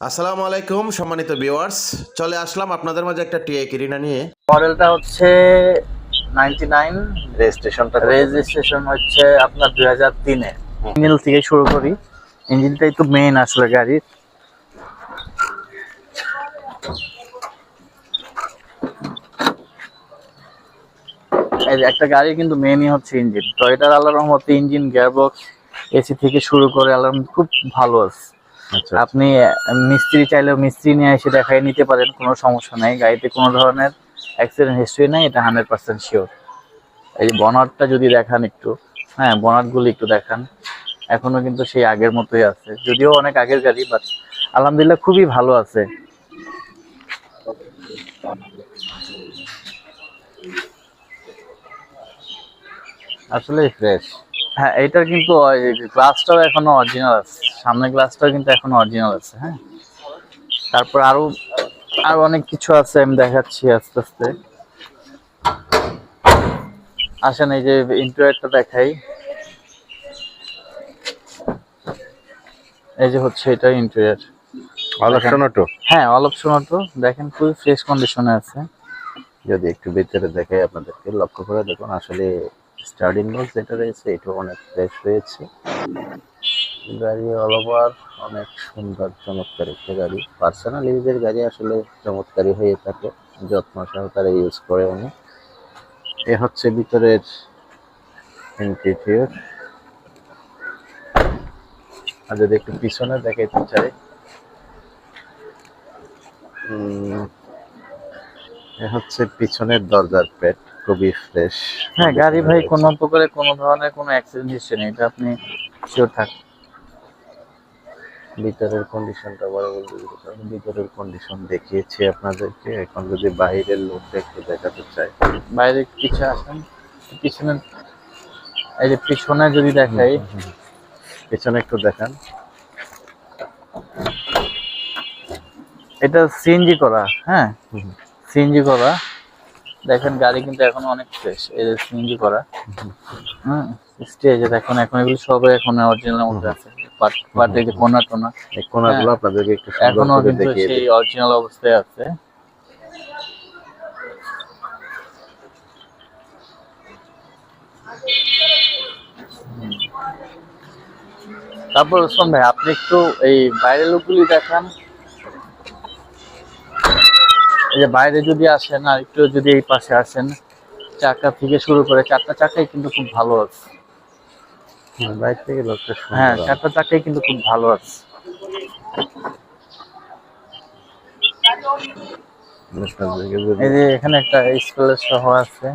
আসসালামু আলাইকুম সম্মানিত ভিউয়ার্স, চলে আসলাম আপনাদের মাঝে একটা টিআই কেরিনা নিয়ে। মডেলটা হচ্ছে 99, রেজিস্ট্রেশন হচ্ছে আপনার 2003-এ। ইঞ্জিন থেকে শুরু করি, ইঞ্জিনটাই তো মেইন আসলে গাড়ির। এই যে একটা গাড়ি কিন্তু মেইনই হচ্ছে ইঞ্জিন। তো এটার আল্লাহর রহমতে ইঞ্জিন, গিয়ারবক্স, এসি থেকে শুরু করে আল্লাহর রহমতে খুব ভালো আছে। আপনি মিস্ত্রি চাইলেও মিস্ত্রি নিয়ে এসে দেখাই নিতে পারেন, কোনো সমস্যা নাই। গাড়িতে কোনো ধরনের অ্যাক্সিডেন্ট হিস্ট্রি নাই, এটা 100% শিওর। এই যে বনারটা যদি দেখান একটু, হ্যাঁ বনারগুলো একটু দেখান, এখনো কিন্তু সেই আগের মতোই আছে, যদিও অনেক আগের গাড়ি, বাট আলহামদুলিল্লাহ খুবই ভালো আছে। আসলে ফ্রেশ। হ্যাঁ এটার কিন্তু গ্লাসটাও এখনো অরিজিনাল আছে, সামনের গ্লাসটাও কিন্তু এখনো অরিজিনাল আছে। হ্যাঁ তারপর আরো আরো অনেক কিছু আছে, আমি দেখাচ্ছি আস্তে আস্তে। আসেন এই যে ইন্টেরিয়রটা দেখাই। এই যে হচ্ছে এটা ইন্টেরিয়র। All option auto. হ্যাঁ অল অপশন অটো, দেখেন খুবই ফ্রেশ কন্ডিশনে আছে। যদি একটু ভিতরে দেখাই আপনাদেরকে, লক্ষ্য করে দেখুন, আসলে স্টার্টিং বক্স যেটা রয়েছে এটা অনেক ফ্রেশ রয়েছে। গাড়ি অল ওভার অনেক সুন্দর চমৎকার একটা গাড়ি। পার্সোনাল ইউজের গাড়ি আসলে চমৎকারই হয়ে থাকে, যত্ন সহকারে ইউজ করে উনি। এ হচ্ছে ভিতরের ইন্টেরিয়র। আর যদি একটু পিছনে দেখাইতে চাই, এ হচ্ছে পিছনের দরজার প্যাড, খুবই ফ্রেশ। হ্যাঁ গাড়ি ভাই কোনো প্রকারে কোনো ধরনের কোনো অ্যাক্সিডেন্ট হিস্ট্রি নেই, এটা আপনি শিওর থাকুন। ভিতরের কন্ডিশনটা বড় বলতে, ভিতরের কন্ডিশন দেখিয়েছি আপনাদেরকে। এখন যদি বাইরের লোকটা একটু দেখাতে চাই, বাইরে পিছে আসেন, পিছনে এই যে পিছনে যদি দেখাই, পেছনে একটু দেখান। এটা সিএনজি করা। হ্যাঁ সিএনজি করা, দেখেন গাড়ি কিন্তু এখন অনেক ফ্রেশ। এই যে সিএনজি করা, হ্যাঁ স্টেজে দেখুন, এখন এগুলো সবই এখন অরিজিনাল মধ্যে আছে। বাট এই যে কোনা টোনা, এই কোনাগুলো আপনাদেরকে একটু সুন্দর এখনো করে কিন্তু দেখিয়ে সেই দিই। অরিজিনাল অবস্থায় আছে। তারপর ওসমান ভাই আপনি একটু এই বাইরের লোকগুলি দেখান। এই যে বাইরে যদি আসেন, আর একটু যদি এই পাশে আসেন, চাকা থেকে শুরু করে চারটা চাকাই কিন্তু খুব ভালো আছে। বাইরে থেকে লোকটা হ্যাঁ সুন্দর। চারটা চাকাই কিন্তু খুব ভালো আছে। আপনাদেরকে যদি এই যে এখানে একটা স্পেলার সহ আছে,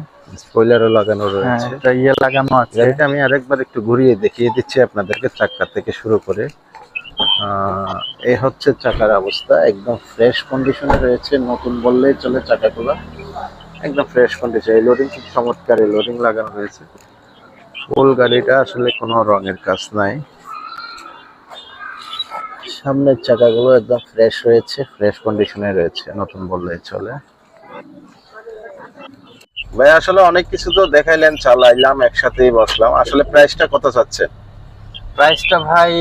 স্পয়লারও লাগানো হ্যাঁ রয়েছে। একটা ইয়ে লাগানো আছে। গাড়িটা আমি আরেকবার একটু ঘুরিয়ে দেখিয়ে দিচ্ছি আপনাদেরকে, চাকা থেকে শুরু করে। এই হচ্ছে চাকার অবস্থা, একদম ফ্রেশ কন্ডিশনে রয়েছে, নতুন বললেই চলে। চাকাগুলো একদম ফ্রেশ কন্ডিশন। এই লোডিং খুব চমৎকার, এই লোডিং লাগানো রয়েছে। ফুল গাড়িটা আসলে কোনো রঙের কাজ নাই। সামনের চাকাগুলো একদম ফ্রেশ রয়েছে, ফ্রেশ কন্ডিশনে রয়েছে, নতুন বললেই চলে। ভাই আসলে অনেক কিছু তো দেখাইলেন, চালাইলাম, একসাথেই বসলাম, আসলে প্রাইসটা কত চাচ্ছে? প্রাইসটা ভাই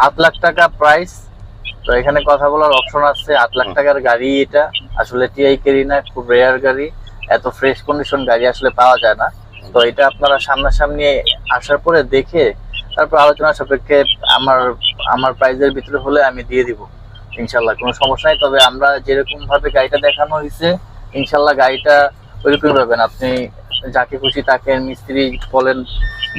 8 লাখ টাকা প্রাইস। তো এখানে কথা বলার অপশন আছে। 8 লাখ টাকার গাড়ি এটা, আসলে টিআই কেরিনা খুব রেয়ার গাড়ি, এত ফ্রেশ কন্ডিশন গাড়ি আসলে পাওয়া যায় না। তো এটা আপনারা সামনাসামনি আসার পরে দেখে তারপর আলোচনা সাপেক্ষে আমার আমার প্রাইজের ভিতরে হলে আমি দিয়ে দিব ইনশাল্লাহ, কোনো সমস্যা নাই। তবে আমরা যেরকম ভাবে গাড়িটা দেখানো হয়েছে, ইনশাল্লাহ গাড়িটা ওইরকমই পাবেন। আপনি যাকে খুশি তাকে মিস্ত্রি বলেন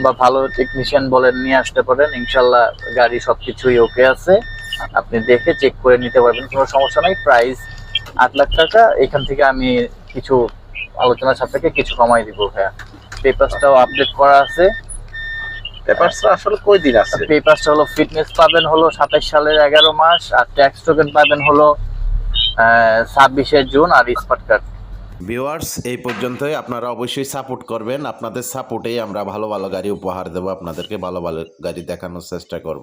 বা ভালো টেকনিশিয়ান বলেন, নিয়ে আসতে পারেন, ইনশাল্লাহ গাড়ি সবকিছুই ওকে আছে। আপনি দেখে চেক করে নিতে পারবেন, কোনো সমস্যা নাই। প্রাইস 8 লাখ টাকা। এখান থেকে আমি কিছু আলোচনা সাপেক্ষে কিছু কমাই দিব ভাইয়া। পেপারসটাও আপডেট করা আছে। পেপারসটা আসলে কই দিন আছে? পেপারসটা হলো ফিটনেস পাবেন হলো 27 সালের 11 মাস, আর ট্যাক্স টোকেন পাবেন হলো 26শে জুন, আর স্পট কার্ড। ভিউয়ার্স, এই পর্যন্তই। আপনারা অবশ্যই সাপোর্ট করবেন, আপনাদের সাপোর্টেই আমরা ভালো ভালো গাড়ি উপহার দেবো, আপনাদেরকে ভালো ভালো গাড়ি দেখানোর চেষ্টা করব।